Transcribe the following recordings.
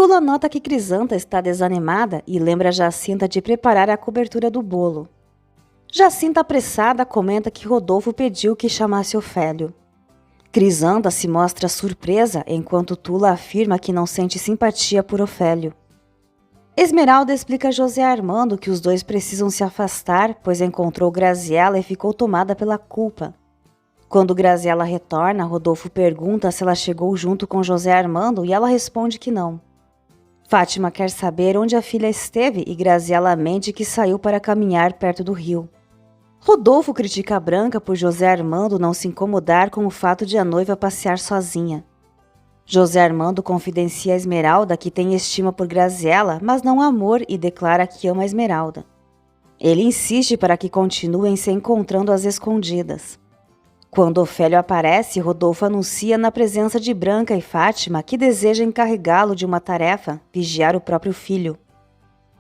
Tula nota que Crisanta está desanimada e lembra Jacinta de preparar a cobertura do bolo. Jacinta, apressada, comenta que Rodolfo pediu que chamasse Ofélio. Crisanta se mostra surpresa enquanto Tula afirma que não sente simpatia por Ofélio. Esmeralda explica a José Armando que os dois precisam se afastar, pois encontrou Graziella e ficou tomada pela culpa. Quando Graziella retorna, Rodolfo pergunta se ela chegou junto com José Armando e ela responde que não. Fátima quer saber onde a filha esteve e Graziella mente que saiu para caminhar perto do rio. Rodolfo critica a Branca por José Armando não se incomodar com o fato de a noiva passear sozinha. José Armando confidencia a Esmeralda que tem estima por Graziella, mas não amor, e declara que ama a Esmeralda. Ele insiste para que continuem se encontrando às escondidas. Quando Ofélio aparece, Rodolfo anuncia na presença de Branca e Fátima que deseja encarregá-lo de uma tarefa, vigiar o próprio filho.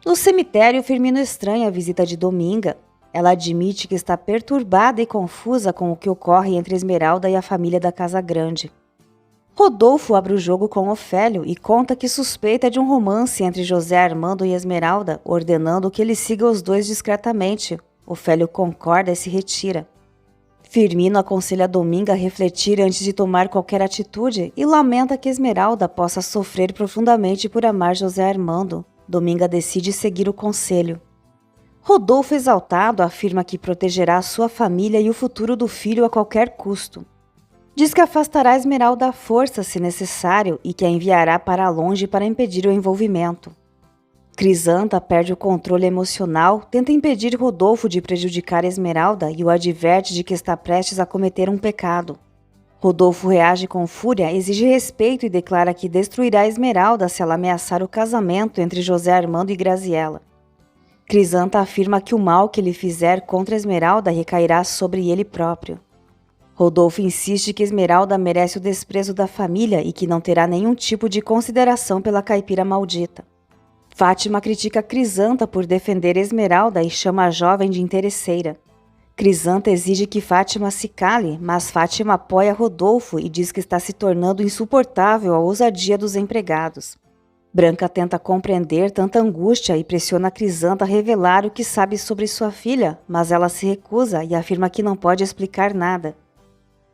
No cemitério, Firmino estranha a visita de Dominga. Ela admite que está perturbada e confusa com o que ocorre entre Esmeralda e a família da Casa Grande. Rodolfo abre o jogo com Ofélio e conta que suspeita de um romance entre José Armando e Esmeralda, ordenando que ele siga os dois discretamente. Ofélio concorda e se retira. Firmino aconselha Dominga a refletir antes de tomar qualquer atitude e lamenta que Esmeralda possa sofrer profundamente por amar José Armando. Dominga decide seguir o conselho. Rodolfo, exaltado, afirma que protegerá sua família e o futuro do filho a qualquer custo. Diz que afastará Esmeralda à força, se necessário, e que a enviará para longe para impedir o envolvimento. Crisanta perde o controle emocional, tenta impedir Rodolfo de prejudicar Esmeralda e o adverte de que está prestes a cometer um pecado. Rodolfo reage com fúria, exige respeito e declara que destruirá Esmeralda se ela ameaçar o casamento entre José Armando e Graziella. Crisanta afirma que o mal que ele fizer contra Esmeralda recairá sobre ele próprio. Rodolfo insiste que Esmeralda merece o desprezo da família e que não terá nenhum tipo de consideração pela caipira maldita. Fátima critica Crisanta por defender Esmeralda e chama a jovem de interesseira. Crisanta exige que Fátima se cale, mas Fátima apoia Rodolfo e diz que está se tornando insuportável a ousadia dos empregados. Branca tenta compreender tanta angústia e pressiona Crisanta a revelar o que sabe sobre sua filha, mas ela se recusa e afirma que não pode explicar nada.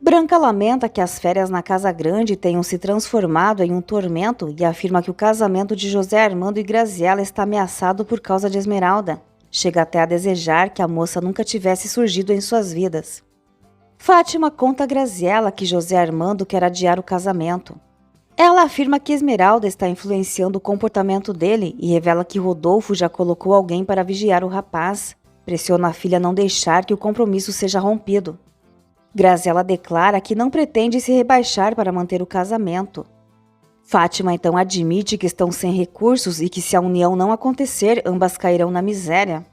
Branca lamenta que as férias na Casa Grande tenham se transformado em um tormento e afirma que o casamento de José Armando e Graziella está ameaçado por causa de Esmeralda. Chega até a desejar que a moça nunca tivesse surgido em suas vidas. Fátima conta a Graziella que José Armando quer adiar o casamento. Ela afirma que Esmeralda está influenciando o comportamento dele e revela que Rodolfo já colocou alguém para vigiar o rapaz. Pressiona a filha a não deixar que o compromisso seja rompido. Graziella declara que não pretende se rebaixar para manter o casamento. Fátima então admite que estão sem recursos e que se a união não acontecer, ambas cairão na miséria.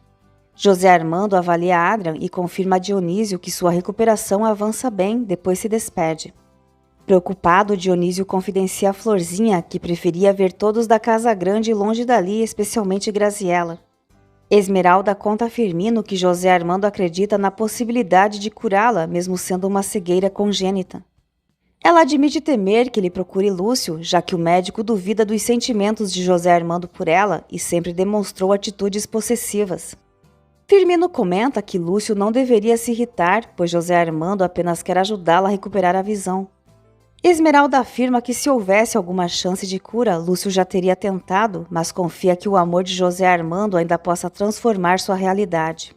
José Armando avalia Adrian e confirma a Dionísio que sua recuperação avança bem, depois se despede. Preocupado, Dionísio confidencia a Florzinha que preferia ver todos da Casa Grande longe dali, especialmente Graziella. Esmeralda conta a Firmino que José Armando acredita na possibilidade de curá-la, mesmo sendo uma cegueira congênita. Ela admite temer que ele procure Lúcio, já que o médico duvida dos sentimentos de José Armando por ela e sempre demonstrou atitudes possessivas. Firmino comenta que Lúcio não deveria se irritar, pois José Armando apenas quer ajudá-la a recuperar a visão. Esmeralda afirma que se houvesse alguma chance de cura, Lúcio já teria tentado, mas confia que o amor de José Armando ainda possa transformar sua realidade.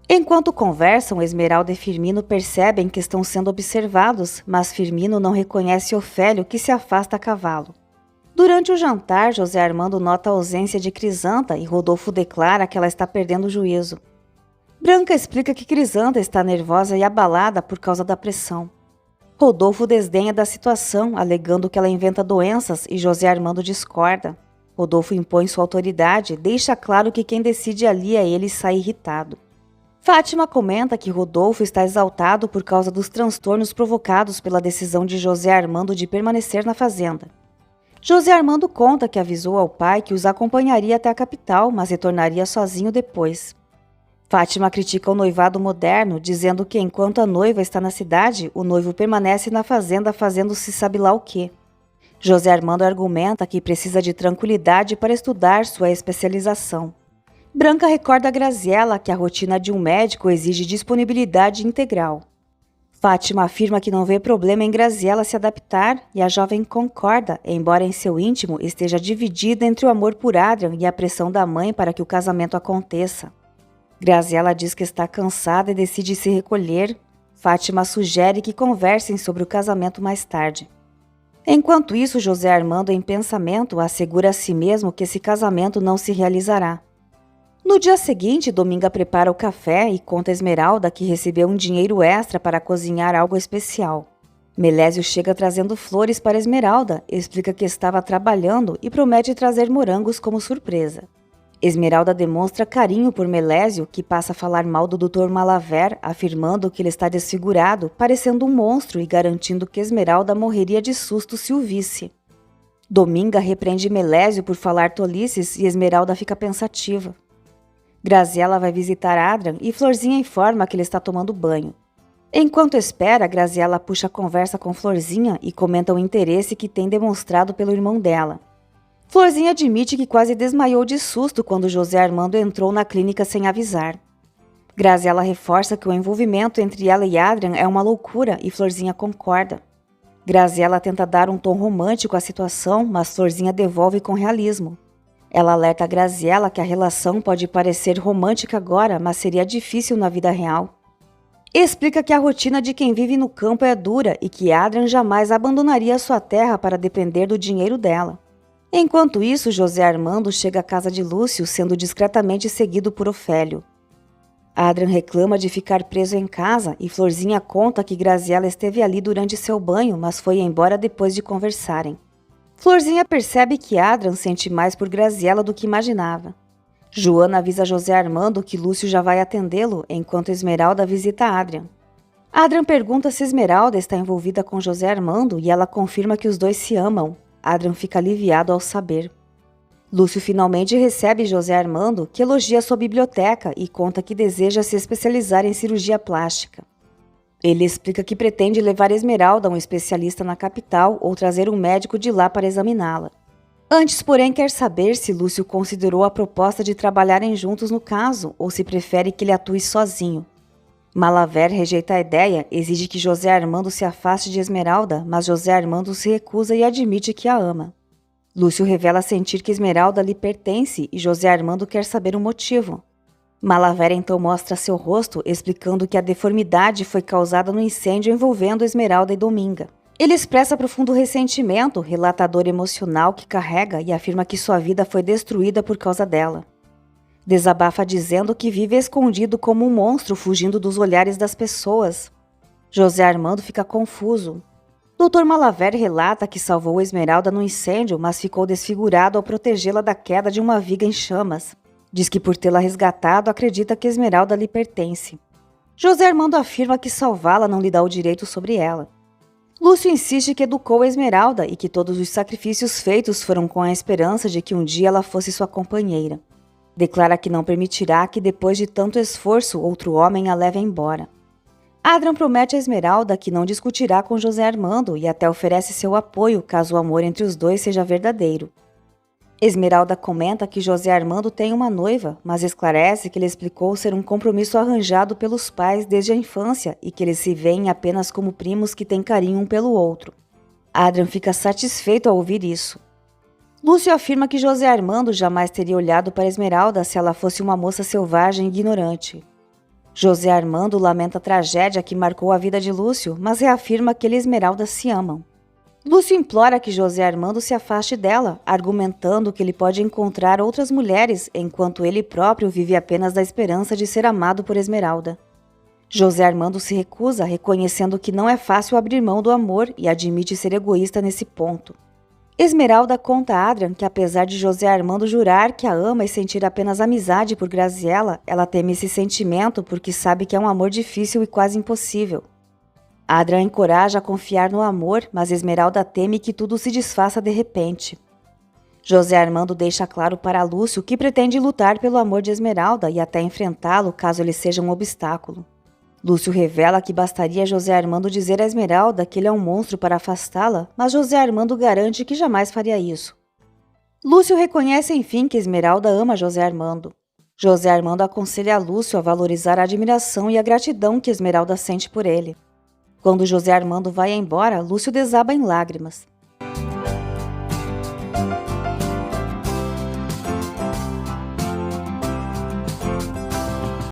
Enquanto conversam, Esmeralda e Firmino percebem que estão sendo observados, mas Firmino não reconhece Ofélio, que se afasta a cavalo. Durante o jantar, José Armando nota a ausência de Crisanta e Rodolfo declara que ela está perdendo o juízo. Branca explica que Crisanta está nervosa e abalada por causa da pressão. Rodolfo desdenha da situação, alegando que ela inventa doenças e José Armando discorda. Rodolfo impõe sua autoridade, deixa claro que quem decide ali é ele e sai irritado. Fátima comenta que Rodolfo está exaltado por causa dos transtornos provocados pela decisão de José Armando de permanecer na fazenda. José Armando conta que avisou ao pai que os acompanharia até a capital, mas retornaria sozinho depois. Fátima critica o noivado moderno, dizendo que enquanto a noiva está na cidade, o noivo permanece na fazenda fazendo-se sabe lá o quê. José Armando argumenta que precisa de tranquilidade para estudar sua especialização. Branca recorda a Graziella que a rotina de um médico exige disponibilidade integral. Fátima afirma que não vê problema em Graziella se adaptar e a jovem concorda, embora em seu íntimo esteja dividida entre o amor por Adrian e a pressão da mãe para que o casamento aconteça. Graziella diz que está cansada e decide se recolher. Fátima sugere que conversem sobre o casamento mais tarde. Enquanto isso, José Armando, em pensamento, assegura a si mesmo que esse casamento não se realizará. No dia seguinte, Dominga prepara o café e conta a Esmeralda que recebeu um dinheiro extra para cozinhar algo especial. Melésio chega trazendo flores para Esmeralda, explica que estava trabalhando e promete trazer morangos como surpresa. Esmeralda demonstra carinho por Melésio, que passa a falar mal do Dr. Malaver, afirmando que ele está desfigurado, parecendo um monstro e garantindo que Esmeralda morreria de susto se o visse. Dominga repreende Melésio por falar tolices e Esmeralda fica pensativa. Graziella vai visitar Adrian e Florzinha informa que ele está tomando banho. Enquanto espera, Graziella puxa a conversa com Florzinha e comenta o interesse que tem demonstrado pelo irmão dela. Florzinha admite que quase desmaiou de susto quando José Armando entrou na clínica sem avisar. Graziella reforça que o envolvimento entre ela e Adrian é uma loucura e Florzinha concorda. Graziella tenta dar um tom romântico à situação, mas Florzinha devolve com realismo. Ela alerta a Graziella que a relação pode parecer romântica agora, mas seria difícil na vida real. Explica que a rotina de quem vive no campo é dura e que Adrian jamais abandonaria sua terra para depender do dinheiro dela. Enquanto isso, José Armando chega à casa de Lúcio, sendo discretamente seguido por Ofélio. Adrian reclama de ficar preso em casa e Florzinha conta que Graziella esteve ali durante seu banho, mas foi embora depois de conversarem. Florzinha percebe que Adrian sente mais por Graziella do que imaginava. Joana avisa José Armando que Lúcio já vai atendê-lo, enquanto Esmeralda visita Adrian. Adrian pergunta se Esmeralda está envolvida com José Armando e ela confirma que os dois se amam. Adrian fica aliviado ao saber. Lúcio finalmente recebe José Armando, que elogia sua biblioteca e conta que deseja se especializar em cirurgia plástica. Ele explica que pretende levar Esmeralda a um especialista na capital ou trazer um médico de lá para examiná-la. Antes, porém, quer saber se Lúcio considerou a proposta de trabalharem juntos no caso ou se prefere que ele atue sozinho. Malaver rejeita a ideia, exige que José Armando se afaste de Esmeralda, mas José Armando se recusa e admite que a ama. Lúcio revela sentir que Esmeralda lhe pertence e José Armando quer saber o motivo. Malaver então mostra seu rosto, explicando que a deformidade foi causada no incêndio envolvendo Esmeralda e Dominga. Ele expressa profundo ressentimento, relata a dor emocional que carrega e afirma que sua vida foi destruída por causa dela. Desabafa dizendo que vive escondido como um monstro fugindo dos olhares das pessoas. José Armando fica confuso. Dr. Malaver relata que salvou Esmeralda no incêndio, mas ficou desfigurado ao protegê-la da queda de uma viga em chamas. Diz que por tê-la resgatado, acredita que Esmeralda lhe pertence. José Armando afirma que salvá-la não lhe dá o direito sobre ela. Lúcio insiste que educou Esmeralda e que todos os sacrifícios feitos foram com a esperança de que um dia ela fosse sua companheira. Declara que não permitirá que depois de tanto esforço outro homem a leve embora. Adrian promete a Esmeralda que não discutirá com José Armando e até oferece seu apoio caso o amor entre os dois seja verdadeiro. Esmeralda comenta que José Armando tem uma noiva, mas esclarece que ele explicou ser um compromisso arranjado pelos pais desde a infância e que eles se veem apenas como primos que têm carinho um pelo outro. Adrian fica satisfeito ao ouvir isso. Lúcio afirma que José Armando jamais teria olhado para Esmeralda se ela fosse uma moça selvagem e ignorante. José Armando lamenta a tragédia que marcou a vida de Lúcio, mas reafirma que ele e Esmeralda se amam. Lúcio implora que José Armando se afaste dela, argumentando que ele pode encontrar outras mulheres, enquanto ele próprio vive apenas da esperança de ser amado por Esmeralda. José Armando se recusa, reconhecendo que não é fácil abrir mão do amor e admite ser egoísta nesse ponto. Esmeralda conta a Adrian que apesar de José Armando jurar que a ama e sentir apenas amizade por Graziella, ela teme esse sentimento porque sabe que é um amor difícil e quase impossível. Adrian encoraja a confiar no amor, mas Esmeralda teme que tudo se desfaça de repente. José Armando deixa claro para Lúcio que pretende lutar pelo amor de Esmeralda e até enfrentá-lo caso ele seja um obstáculo. Lúcio revela que bastaria José Armando dizer a Esmeralda que ele é um monstro para afastá-la, mas José Armando garante que jamais faria isso. Lúcio reconhece enfim que Esmeralda ama José Armando. José Armando aconselha Lúcio a valorizar a admiração e a gratidão que Esmeralda sente por ele. Quando José Armando vai embora, Lúcio desaba em lágrimas.